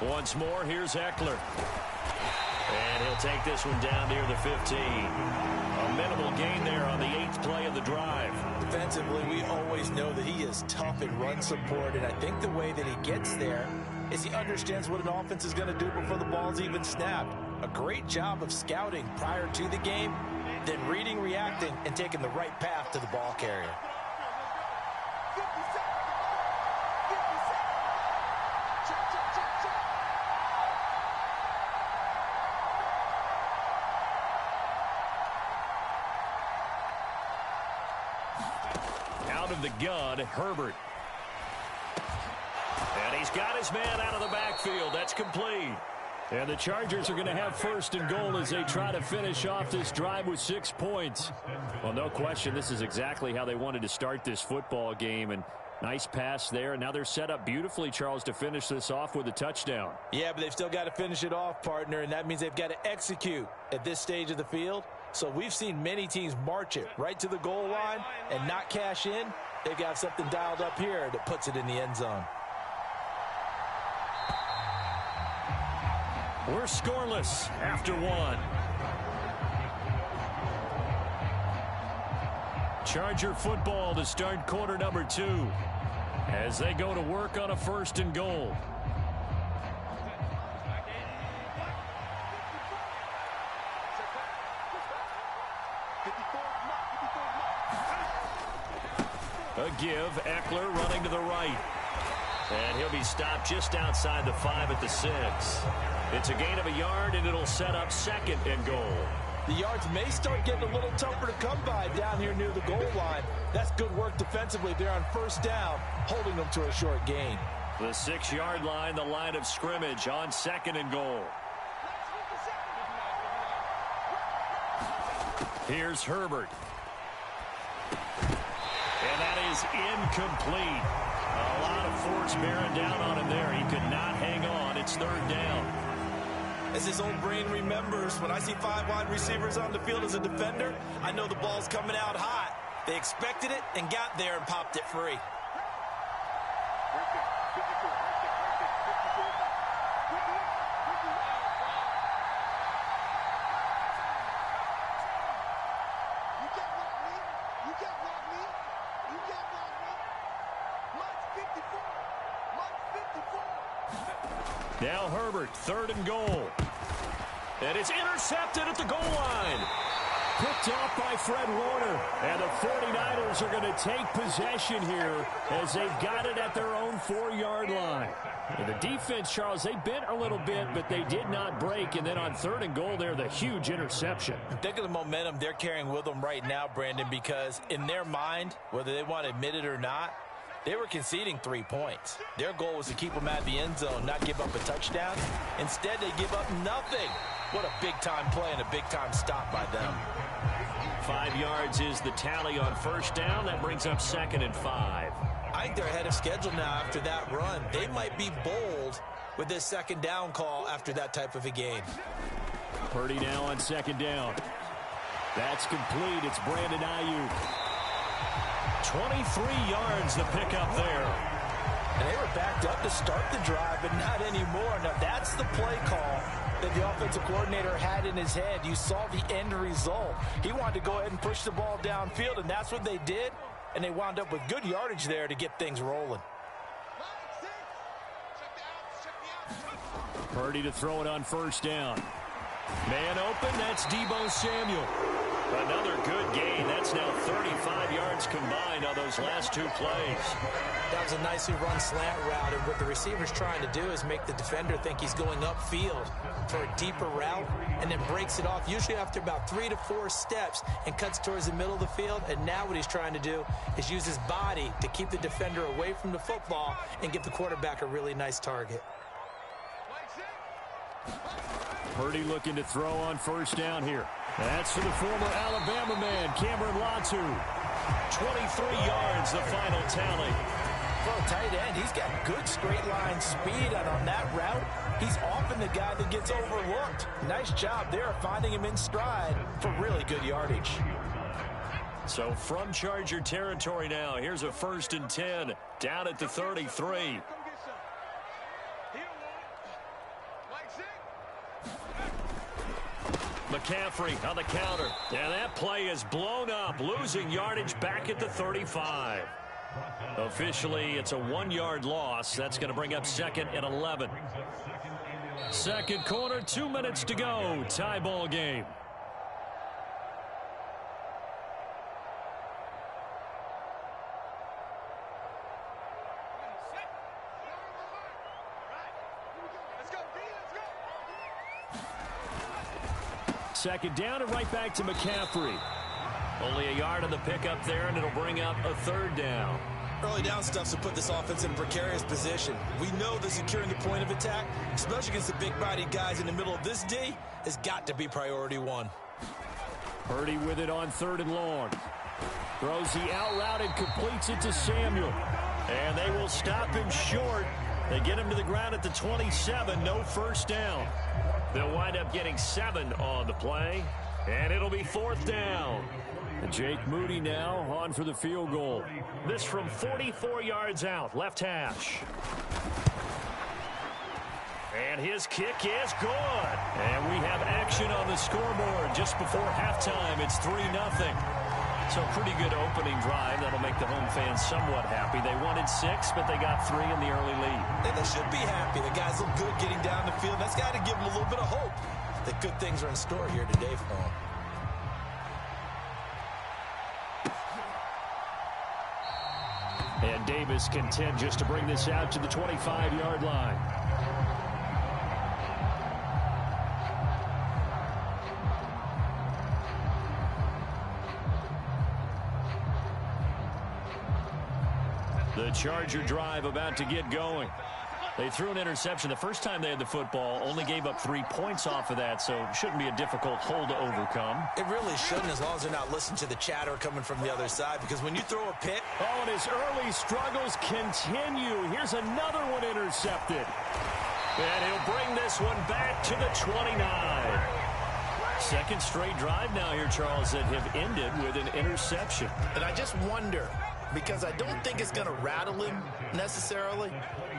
Once more, here's Eckler. And he'll take this one down near the 15. A minimal gain there on the 8th play of the drive. Defensively, we always know that he is tough in run support, and I think the way that he gets there is he understands what an offense is going to do before the ball's even snapped. A great job of scouting prior to the game, then reading, reacting, and taking the right path to the ball carrier. out of the gun, Herbert. And he's got his man out of the backfield. That's complete. And the Chargers are going to have first and goal as they try to finish off this drive with 6 points. Well, no question, this is exactly how they wanted to start this football game. And nice pass there. And now they're set up beautifully, Charles, to finish this off with a touchdown. Yeah, but they've still got to finish it off, partner, and that means they've got to execute at this stage of the field. So we've seen many teams march it right to the goal line and not cash in. They've got something dialed up here that puts it in the end zone. We're scoreless after one. Charger football to start quarter number 2 as they go to work on a first and goal. A give, Eckler running to the right. And he'll be stopped just outside the 5 at the 6. It's a gain of a yard, and it'll set up second and goal. The yards may start getting a little tougher to come by down here near the goal line. That's good work defensively there on first down, holding them to a short gain. The 6-yard line, the line of scrimmage on second and goal. Here's Herbert. And that is incomplete. A lot of force bearing down on him there. He could not hang on. It's third down. As his old brain remembers, when I see 5 wide receivers on the field as a defender, I know the ball's coming out hot. They expected it and got there and popped it free. Now Herbert, third and goal. And it's intercepted at the goal line. Picked off by Fred Warner. And the 49ers are going to take possession here as they've got it at their own 4-yard line. And the defense, Charles, they bent a little bit, but they did not break. And then on third and goal there, the huge interception. Think of the momentum they're carrying with them right now, Brandon, because in their mind, whether they want to admit it or not, they were conceding 3 points. Their goal was to keep them at the end zone, not give up a touchdown. Instead, they give up nothing. What a big-time play and a big-time stop by them. 5 yards is the tally on first down. That brings up second and 5. I think they're ahead of schedule now after that run. They might be bold with this second down call after that type of a game. Purdy now on second down. That's complete. It's Brandon Ayuk. 23 yards the pickup there. And they were backed up to start the drive, but not anymore. Now, that's the play call that the offensive coordinator had in his head. You saw the end result. He wanted to go ahead and push the ball downfield, and that's what they did. And they wound up with good yardage there to get things rolling. Purdy to throw it on first down. Man open, that's Deebo Samuel. Another good gain. That's now 35 yards combined on those last 2 plays. That was a nicely run slant route, and what the receiver's trying to do is make the defender think he's going upfield for a deeper route and then breaks it off, usually after about 3 to 4 steps, and cuts towards the middle of the field. And now what he's trying to do is use his body to keep the defender away from the football and give the quarterback a really nice target. Purdy looking to throw on first down here. That's for the former Alabama man, Cameron Latu. 23 yards, the final tally. Well, tight end, he's got good straight line speed, and on that route, he's often the guy that gets overlooked. Nice job there finding him in stride for really good yardage. So from Charger territory now, here's a 1st and 10 down at the 33. McCaffrey on the counter. And that play is blown up, losing yardage back at the 35. Officially, it's a 1-yard loss. That's going to bring up second and 11. Second quarter, 2 minutes to go. Tie ball game. Second down and right back to McCaffrey. Only a yard on the pickup there, and it'll bring up a third down. Early down stuff to put this offense in a precarious position. We know that securing the point of attack, especially against the big-bodied guys in the middle of this D, has got to be priority one. Purdy with it on 3rd and long. Throws the out route and completes it to Samuel. And they will stop him short. They get him to the ground at the 27. No first down. They'll wind up getting 7 on the play. And it'll be 4th down. And Jake Moody now on for the field goal. This from 44 yards out, left hash. And his kick is good. And we have action on the scoreboard just before halftime. It's 3-0. So pretty good opening drive. That'll make the home fans somewhat happy. They wanted 6, but they got 3 in the early lead. And they should be happy. The guys look good getting down the field. That's got to give them a little bit of hope that good things are in store here today for them. And Davis content just to bring this out to the 25-yard line. The Charger drive about to get going. They threw an interception the first time they had the football, only gave up 3 points off of that, so it shouldn't be a difficult hole to overcome. It really shouldn't, as long as they're not listening to the chatter coming from the other side, because when you throw a pick... Oh, and his early struggles continue. Here's another one intercepted. And he'll bring this one back to the 29. Second straight drive now here, Charles, that have ended with an interception. And I just wonder, because I don't think it's going to rattle him necessarily,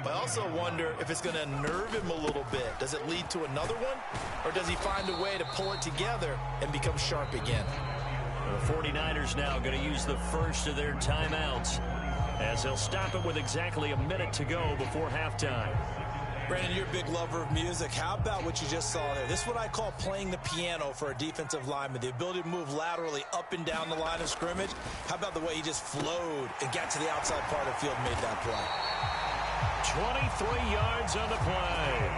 but I also wonder if it's going to nerve him a little bit. Does it lead to another one, or does he find a way to pull it together and become sharp again? The 49ers now going to use the first of their timeouts as they'll stop it with exactly a minute to go before halftime. Brandon, you're a big lover of music. How about what you just saw there? This is what I call playing the piano for a defensive lineman, the ability to move laterally up and down the line of scrimmage. How about the way he just flowed and got to the outside part of the field and made that play? 23 yards on the play.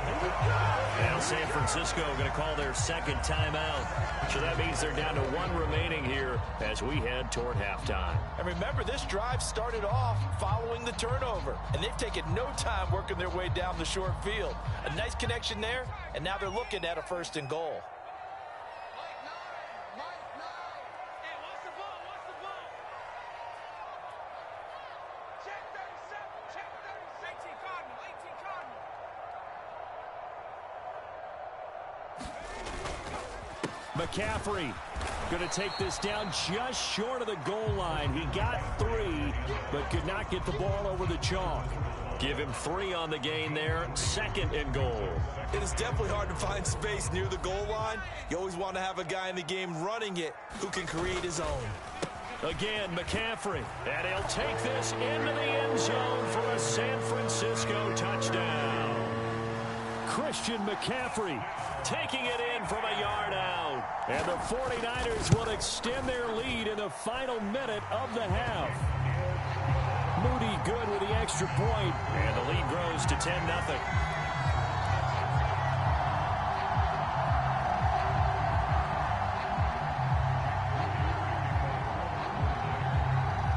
Now San Francisco going to call their second timeout. So that means they're down to 1 remaining here as we head toward halftime. And remember, this drive started off following the turnover, and they've taken no time working their way down the short field. A nice connection there, and now they're looking at a 1st and goal. McCaffrey going to take this down just short of the goal line. He got 3, but could not get the ball over the chalk. Give him 3 on the gain there. 2nd and goal. It is definitely hard to find space near the goal line. You always want to have a guy in the game running it who can create his own. Again, McCaffrey. And he'll take this into the end zone for a San Francisco touchdown. Christian McCaffrey taking it in from a yard out. And the 49ers will extend their lead in the final minute of the half. Moody good with the extra point. And the lead grows to 10-0.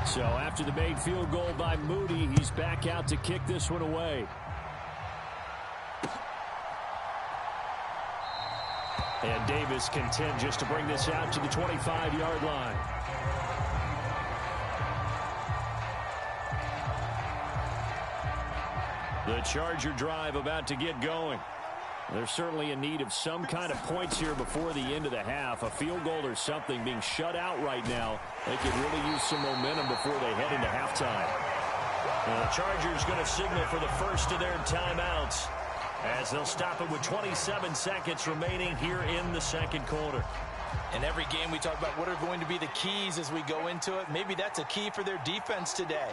So after the made field goal by Moody, he's back out to kick this one away. And Davis content just to bring this out to the 25-yard line. The Charger drive about to get going. They're certainly in need of some kind of points here before the end of the half. A field goal or something being shut out right now. They could really use some momentum before they head into halftime. The Chargers going to signal for the first of their timeouts as they'll stop it with 27 seconds remaining here in the second quarter. In every game we talk about what are going to be the keys as we go into it. Maybe that's a key for their defense today.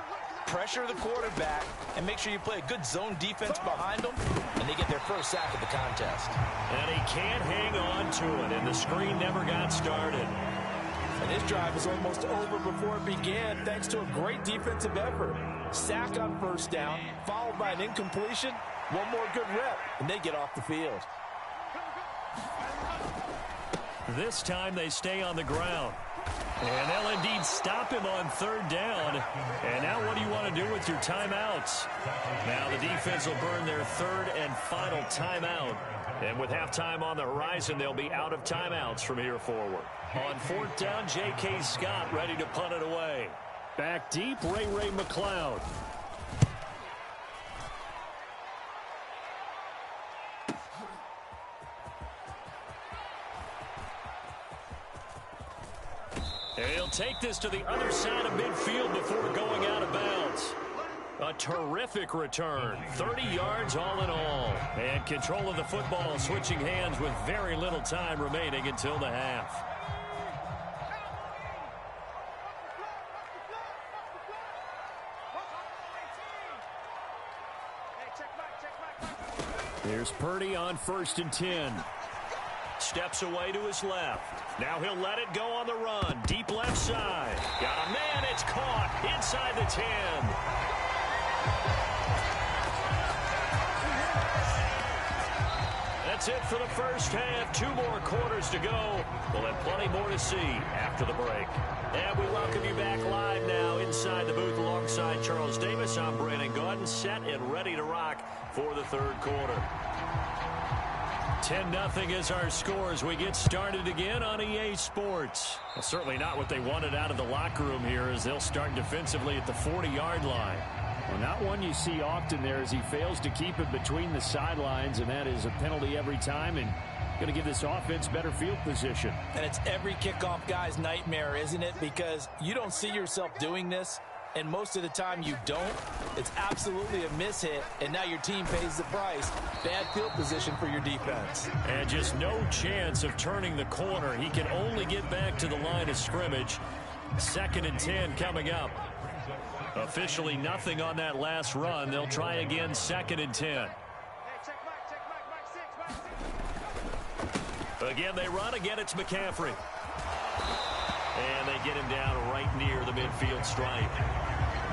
Pressure the quarterback and make sure you play a good zone defense behind them, and they get their first sack of the contest. And he can't hang on to it, and the screen never got started. And this drive was almost over before it began thanks to a great defensive effort. Sack on 1st down, followed by an incompletion. One more good rep, and they get off the field. This time they stay on the ground. And they'll indeed stop him on third down. And now what do you want to do with your timeouts? Now the defense will burn their third and final timeout. And with halftime on the horizon, they'll be out of timeouts from here forward. On fourth down, J.K. Scott ready to punt it away. Back deep, Ray McLeod. And he'll take this to the other side of midfield before going out of bounds. A terrific return. 30 yards all in all. And control of the football switching hands with very little time remaining until the half. Here's Purdy on 1st and 10. Steps away to his left. Now he'll let it go on the run. Deep left side. Got a man. It's caught inside the 10. That's it for the first half. 2 more quarters to go. We'll have plenty more to see after the break. And we welcome you back live now inside the booth alongside Charles Davis. I'm Brandon Gaudin, set and ready to rock for the third quarter. 10-0 is our score as we get started again on EA Sports. Well, certainly not what they wanted out of the locker room here as they'll start defensively at the 40-yard line. Well, not one you see often there as he fails to keep it between the sidelines, and that is a penalty every time and going to give this offense better field position. And it's every kickoff guy's nightmare, isn't it? Because you don't see yourself doing this, and most of the time you don't. It's absolutely a mishit, and now your team pays the price. Bad field position for your defense. And just no chance of turning the corner. He can only get back to the line of scrimmage. 2nd and 10 coming up. Officially nothing on that last run. They'll try again 2nd and 10. Again, they run. Again, it's McCaffrey. And they get him down right near the midfield stripe.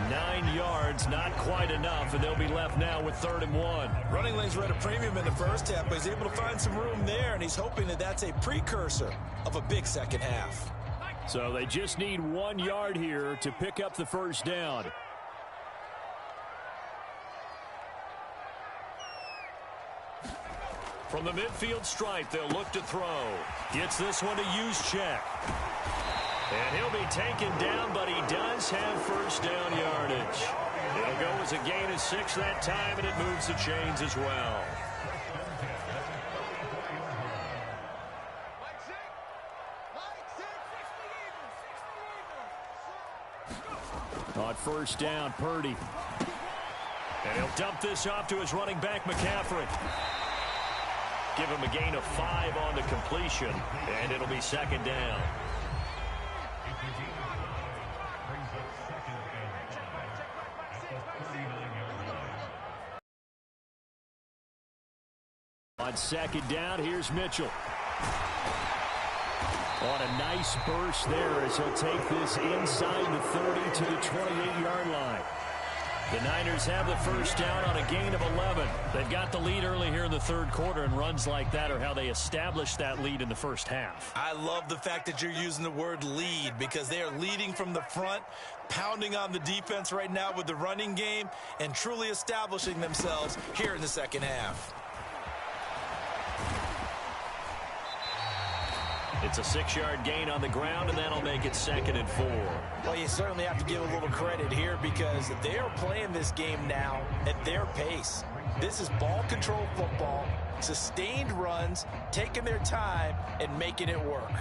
9 yards, not quite enough, and they'll be left now with 3rd and 1. Running lanes were at a premium in the first half, but he's able to find some room there, and he's hoping that that's a precursor of a big second half. So they just need 1 yard here to pick up the first down. From the midfield stripe, they'll look to throw. Gets this one to Juszczyk. And he'll be taken down, but he does have first down yardage. It'll go as a gain of 6 that time, and it moves the chains as well. On first down, Purdy. And he'll dump this off to his running back, McCaffrey. Give him a gain of 5 on the completion, and it'll be 2nd down. On 2nd down, here's Mitchell. On a nice burst there as he'll take this inside the 30 to the 28-yard line. The Niners have the first down on a gain of 11. They've got the lead early here in the third quarter, and runs like that are how they established that lead in the first half. I love the fact that you're using the word lead because they are leading from the front, pounding on the defense right now with the running game, and truly establishing themselves here in the second half. It's a 6-yard gain on the ground, and that'll make it 2nd and 4. Well, you certainly have to give a little credit here because they are playing this game now at their pace. This is ball control football, sustained runs, taking their time, and making it work.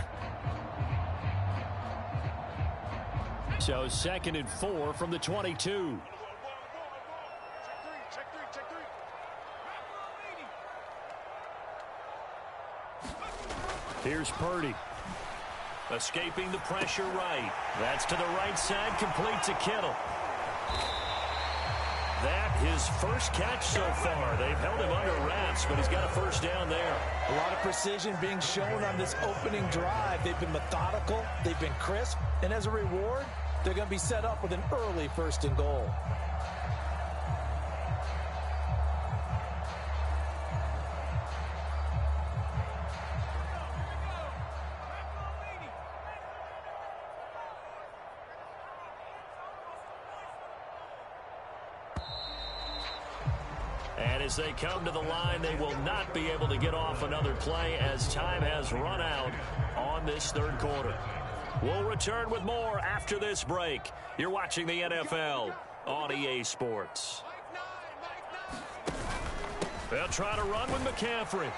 So 2nd and 4 from the 22. Here's Purdy. Escaping the pressure right. That's to the right side, complete to Kittle. That his first catch so far. They've held him under wraps, but he's got a first down there. A lot of precision being shown on this opening drive. They've been methodical, they've been crisp, and as a reward, they're going to be set up with an early 1st and goal. as they come to the line, they will not be able to get off another play as time has run out on this third quarter. We'll return with more after this break. You're watching the NFL on EA Sports. They'll try to run with McCaffrey.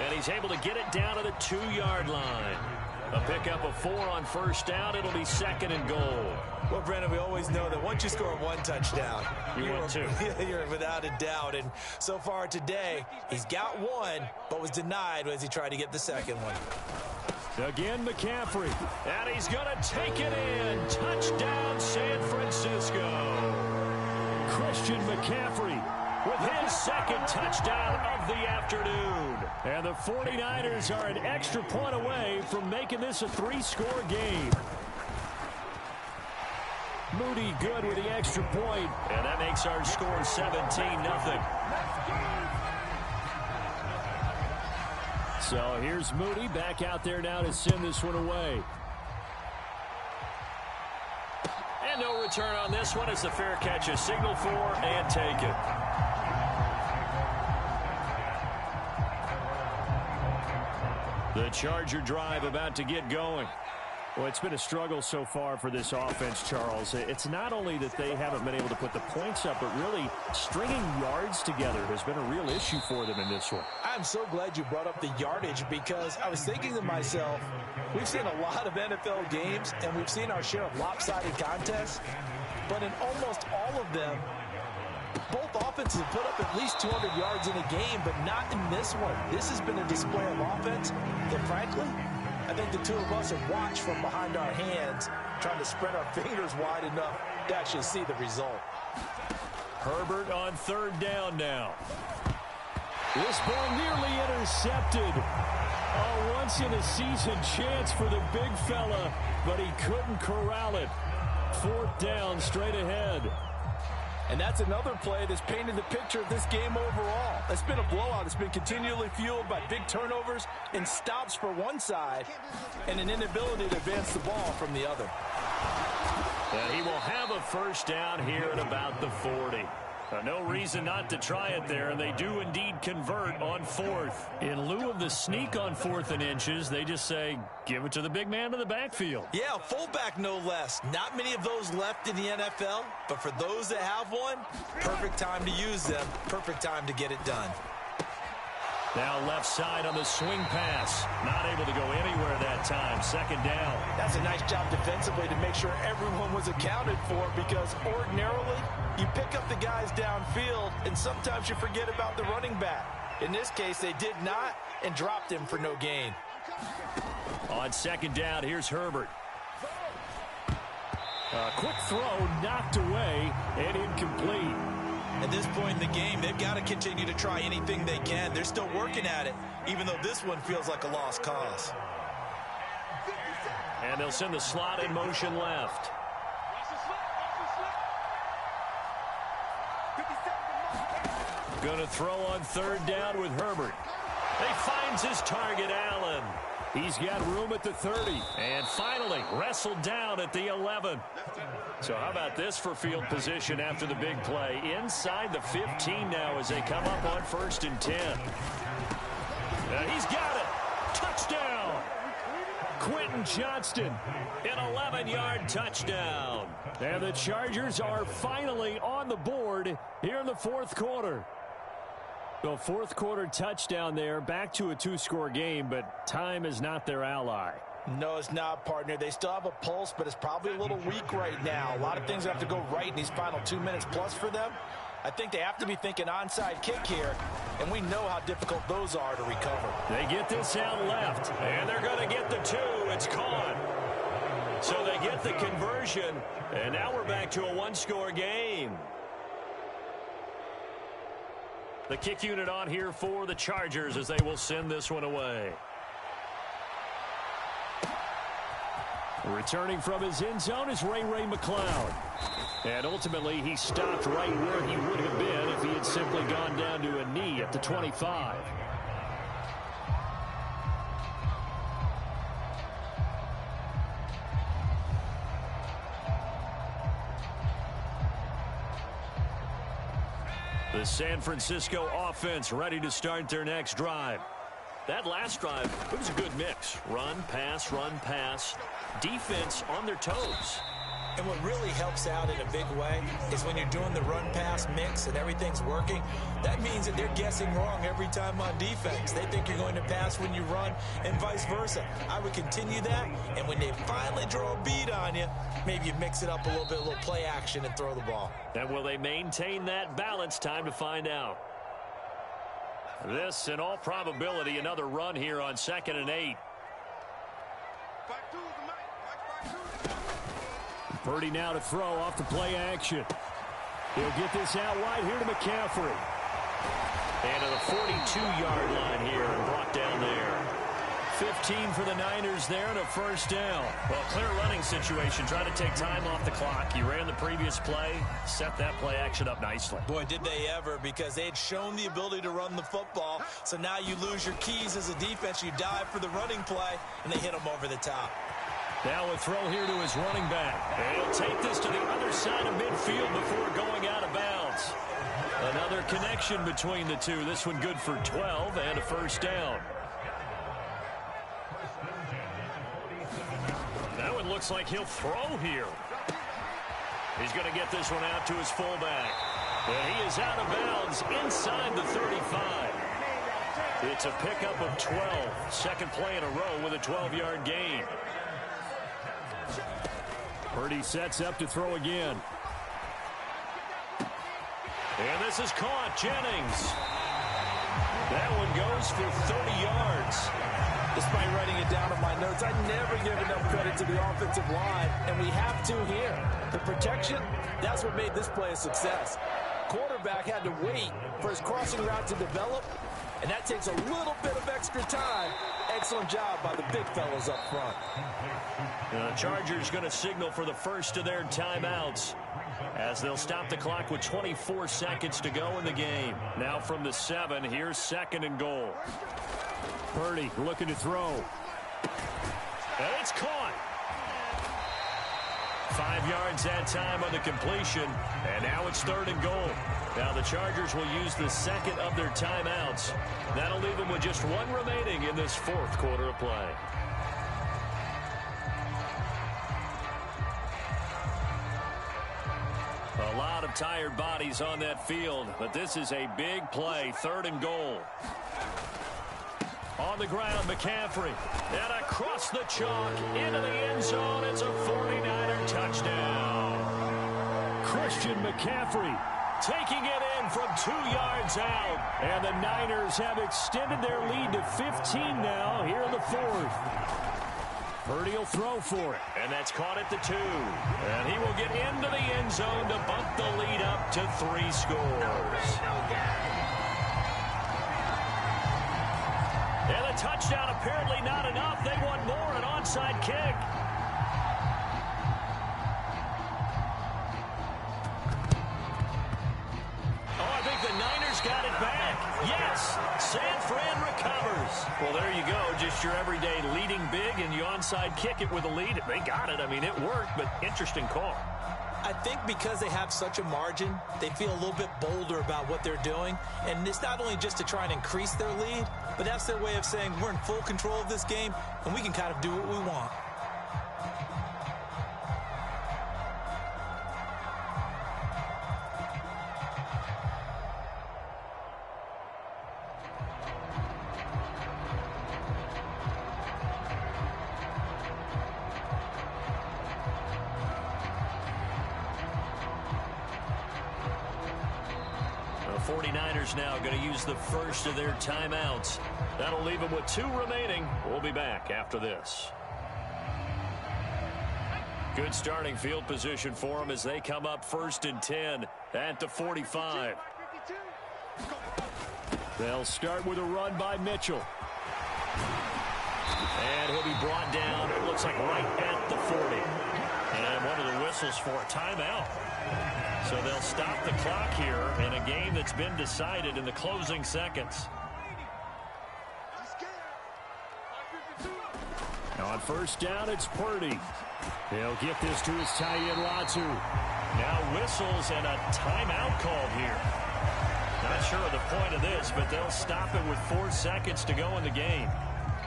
And he's able to get it down to the 2-yard line. A pickup of 4 on first down. It'll be 2nd and goal. Well, Brandon, we always know that once you score 1 touchdown, you're 2. You're without a doubt. And so far today, he's got 1, but was denied as he tried to get the second one. Again, McCaffrey. And he's going to take it in. Touchdown, San Francisco. Christian McCaffrey with his 2nd touchdown of the afternoon. And the 49ers are an extra point away from making this a 3-score game. Moody good with the extra point, and that makes our score 17-0. So here's Moody back out there now to send this one away. And no return on this one as the fair catch is signaled for and taken. The Charger drive about to get going. Well, it's been a struggle so far for this offense, Charles. It's not only that they haven't been able to put the points up, but really stringing yards together has been a real issue for them in this one. I'm so glad you brought up the yardage because I was thinking to myself, we've seen a lot of NFL games and we've seen our share of lopsided contests, but in almost all of them, both offenses have put up at least 200 yards in a game, but not in this one. This has been a display of offense that, frankly, I think the two of us have watched from behind our hands, trying to spread our fingers wide enough to actually see the result. Herbert on 3rd down now. This ball nearly intercepted. A once-in-a-season chance for the big fella, but he couldn't corral it. 4th down, straight ahead. And that's another play that's painted the picture of this game overall. It's been a blowout. It's been continually fueled by big turnovers and stops for one side and an inability to advance the ball from the other. And he will have a first down here at about the 40. No reason not to try it there, and they do indeed convert on 4th. In lieu of the sneak on 4th and inches, they just say, give it to the big man in the backfield. Yeah, fullback no less. Not many of those left in the NFL, but for those that have one, perfect time to use them, perfect time to get it done. Now left side on the swing pass. Not able to go anywhere that time. 2nd down. That's a nice job defensively to make sure everyone was accounted for, because ordinarily you pick up the guys downfield and sometimes you forget about the running back. In this case, they did not and dropped him for no gain. On 2nd down, here's Herbert. A quick throw knocked away and incomplete. At this point in the game, they've got to continue to try anything they can. They're still working at it, even though this one feels like a lost cause. And they'll send the slot in motion left. Going to throw on 3rd down with Herbert. He finds his target, Allen. He's got room at the 30. And finally, wrestled down at the 11. So how about this for field position after the big play? Inside the 15 now as they come up on 1st and 10. He's got it. Touchdown. Quentin Johnston, an 11-yard touchdown. And the Chargers are finally on the board here in the 4th quarter. The 4th quarter touchdown there, back to a 2-score game, but time is not their ally. No, it's not, partner. They still have a pulse, but it's probably a little weak right now. A lot of things have to go right in these final 2 minutes plus for them. I think they have to be thinking onside kick here, and we know how difficult those are to recover. They get this out left, and they're going to get the 2. It's caught. So they get the conversion, and now we're back to a 1-score game. The kick unit on here for the Chargers as they will send this one away. Returning from his end zone is Ray McCloud. And ultimately, he stopped right where he would have been if he had simply gone down to a knee at the 25. The San Francisco offense ready to start their next drive. That last drive, it was a good mix. Run, pass, defense on their toes. And what really helps out in a big way is when you're doing the run-pass mix and everything's working, that means that they're guessing wrong every time on defense. They think you're going to pass when you run and vice versa. I would continue that, and when they finally draw a beat on you, maybe you mix it up a little bit, a little play action and throw the ball. And will they maintain that balance? Time to find out. This, in all probability, another run here on 2nd and 8. Purdy now to throw off the play action. He'll get this out wide here to McCaffrey. And to the 42-yard line here and brought down there. 15 for the Niners there and a first down. Well, clear running situation. Trying to take time off the clock. He ran the previous play, set that play action up nicely. Boy, did they ever, because they had shown the ability to run the football. So now you lose your keys as a defense. You dive for the running play, and they hit them over the top. Now a throw here to his running back. And he'll take this to the other side of midfield before going out of bounds. Another connection between the two. This one good for 12 and a first down. That one looks like he'll throw here. He's going to get this one out to his fullback. And he is out of bounds inside the 35. It's a pickup of 12. Second play in a row with a 12-yard gain. Purdy sets up to throw again. And this is caught. Jennings. That one goes for 30 yards. Despite writing it down in my notes, I never give enough credit to the offensive line, and we have to here. The protection, that's what made this play a success. Quarterback had to wait for his crossing route to develop, and that takes a little bit of extra time. Excellent job by the big fellas up front. The Chargers going to signal for the first of their timeouts as they'll stop the clock with 24 seconds to go in the game. Now from the 7, here's 2nd and goal. Purdy looking to throw. And it's caught. 5 yards that time on the completion, and now it's 3rd and goal. Now the Chargers will use the second of their timeouts. That'll leave them with just one remaining in this 4th quarter of play. A lot of tired bodies on that field, but this is a big play. 3rd and goal. On the ground, McCaffrey. And across the chalk into the end zone. It's a 49er touchdown. Christian McCaffrey taking it in from 2 yards out. And the Niners have extended their lead to 15 now here in the 4th. Purdy will throw for it. And that's caught at the 2. And he will get into the end zone to bump the lead up to 3 scores. And a touchdown apparently not enough. They want more, an onside kick. Oh, I think the Niners got it back. Yes, San Fran recovers. Well, there you go. Just your everyday leading big, and you onside kick it with a lead. They got it. I mean, it worked, but interesting call. I think because they have such a margin, they feel a little bit bolder about what they're doing. And it's not only just to try and increase their lead, but that's their way of saying we're in full control of this game, and we can kind of do what we want. The 49ers now going to use the first of their timeouts. That'll leave them with 2 remaining. We'll be back after this. Good starting field position for them as they come up 1st and 10 at the 45. They'll start with a run by Mitchell. And he'll be brought down, it looks like right at the 40. And one of the whistles for a timeout. So they'll stop the clock here in a game that's been decided in the closing seconds. Now on 1st down, it's Purdy. He'll get this to his tight end, Latu. Now whistles and a timeout called here. Not sure of the point of this, but they'll stop it with 4 seconds to go in the game.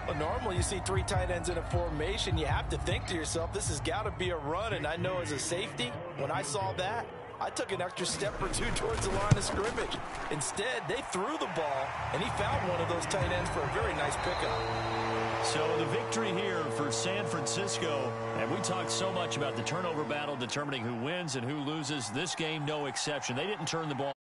Well, normally you see 3 tight ends in a formation. You have to think to yourself, this has got to be a run. And I know as a safety, when I saw that, I took an extra step or 2 towards the line of scrimmage. Instead, they threw the ball, and he found one of those tight ends for a very nice pickup. So the victory here for San Francisco. And we talked so much about the turnover battle determining who wins and who loses. This game, no exception. They didn't turn the ball.